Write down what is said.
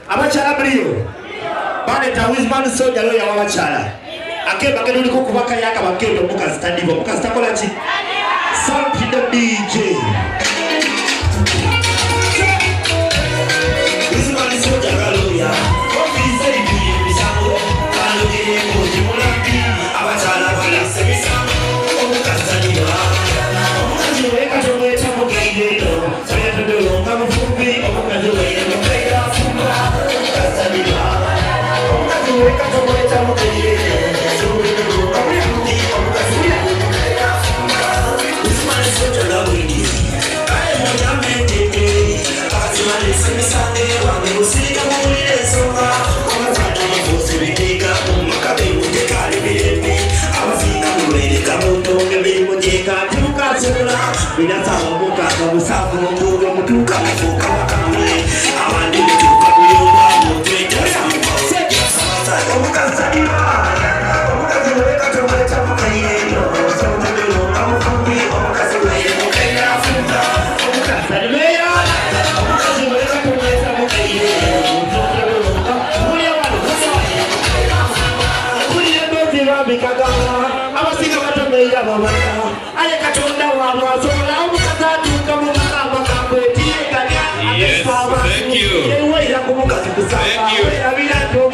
Abachala mliyo bale tawizman soja lo ya wabachala akeba keduli ko kubaka yaka bakendo mukazi tadibo mukazi takola ki Sampi the DJ wizman soja galoya office ibi bisango kalogere ko jimolambi abachala bala semisamo mukazi tadibo mukazi weka chomwe chamo gaidelo sayeto do ngamufubi mukazi weka kaida fumba Yes, thank you. Thank you.